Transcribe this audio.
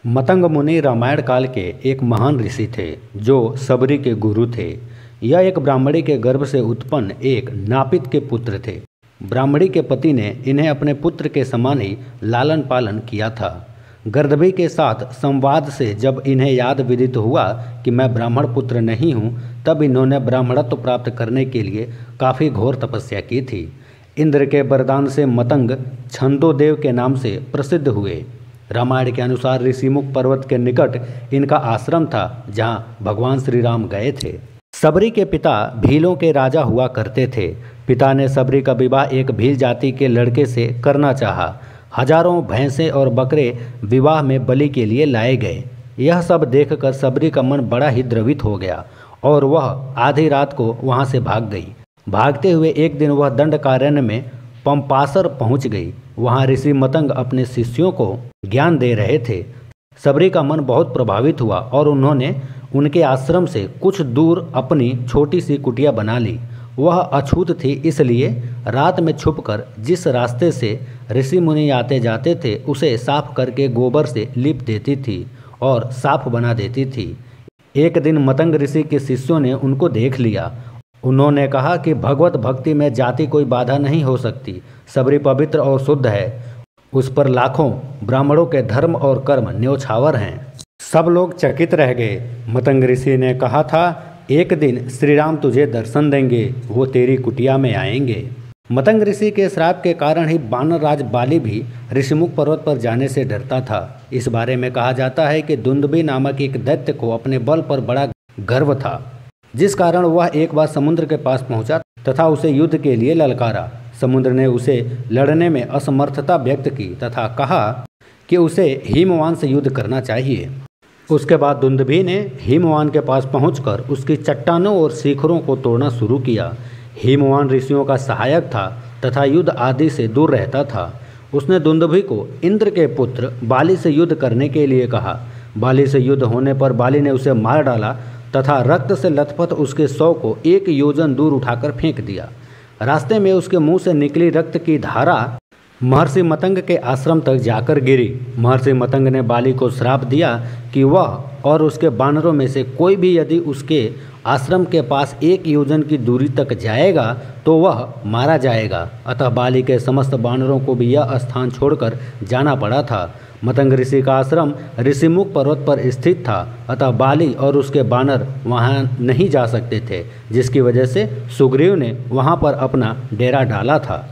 मतंग मुनि रामायण काल के एक महान ऋषि थे जो सबरी के गुरु थे। यह एक ब्राह्मणी के गर्भ से उत्पन्न एक नापित के पुत्र थे। ब्राह्मणी के पति ने इन्हें अपने पुत्र के समान ही लालन पालन किया था। गर्दभी के साथ संवाद से जब इन्हें याद विदित हुआ कि मैं ब्राह्मण पुत्र नहीं हूँ, तब इन्होंने ब्राह्मणत्व प्राप्त करने के लिए काफ़ी घोर तपस्या की थी। इंद्र के वरदान से मतंग छंदोदेव के नाम से प्रसिद्ध हुए। रामायण के अनुसार ऋषिमुख पर्वत के निकट इनका आश्रम था, जहाँ भगवान श्री राम गए थे। सबरी के पिता भीलों के राजा हुआ करते थे। पिता ने सबरी का विवाह एक भील जाति के लड़के से करना चाहा। हजारों भैंसें और बकरे विवाह में बलि के लिए लाए गए। यह सब देखकर सबरी का मन बड़ा ही द्रवित हो गया और वह आधी रात को वहाँ से भाग गई। भागते हुए एक दिन वह दंडकारण्य में पंपासर पहुँच गई। वहाँ ऋषि मतंग अपने शिष्यों को ज्ञान दे रहे थे। सबरी का मन बहुत प्रभावित हुआ और उन्होंने उनके आश्रम से कुछ दूर अपनी छोटी सी कुटिया बना ली। वह अछूत थी, इसलिए रात में छुपकर जिस रास्ते से ऋषि मुनि आते जाते थे उसे साफ करके गोबर से लीप देती थी और साफ बना देती थी। एक दिन मतंग ऋषि के शिष्यों ने उनको देख लिया। उन्होंने कहा कि भगवत भक्ति में जाति कोई बाधा नहीं हो सकती। सबरी पवित्र और शुद्ध है, उस पर लाखों ब्राह्मणों के धर्म और कर्म न्योछावर हैं। सब लोग चकित रह गए। मतंग ऋषि ने कहा था, एक दिन श्री राम तुझे दर्शन देंगे, वो तेरी कुटिया में आएंगे। मतंग ऋषि के श्राप के कारण ही वानर राज बाली भी ऋषिमुख पर्वत पर जाने से डरता था। इस बारे में कहा जाता है कि दुंदुभि नामक एक दैत्य को अपने बल पर बड़ा गर्व था, जिस कारण वह एक बार समुद्र के पास पहुंचा तथा उसे युद्ध के लिए ललकारा। समुद्र ने उसे लड़ने में असमर्थता व्यक्त की तथा कहा कि उसे हिमवान से युद्ध करना चाहिए। उसके बाद दुंदुभि ने हिमवान के पास पहुंचकर उसकी चट्टानों और शिखरों को तोड़ना शुरू किया। हिमवान ऋषियों का सहायक था तथा युद्ध आदि से दूर रहता था। उसने दुंदुभि को इंद्र के पुत्र बाली से युद्ध करने के लिए कहा। बाली से युद्ध होने पर बाली ने उसे मार डाला तथा रक्त से लथपथ उसके शव को 1 योजन दूर उठाकर फेंक दिया। रास्ते में उसके मुंह से निकली रक्त की धारा महर्षि मतंग के आश्रम तक जाकर गिरी। महर्षि मतंग ने बाली को श्राप दिया कि वह और उसके बानरों में से कोई भी यदि उसके आश्रम के पास 1 योजन की दूरी तक जाएगा तो वह मारा जाएगा। अतः बाली के समस्त बानरों को भी यह स्थान छोड़कर जाना पड़ा था। मतंग ऋषि का आश्रम ऋषिमुख पर्वत पर स्थित था, अतः बाली और उसके बानर वहां नहीं जा सकते थे, जिसकी वजह से सुग्रीव ने वहां पर अपना डेरा डाला था।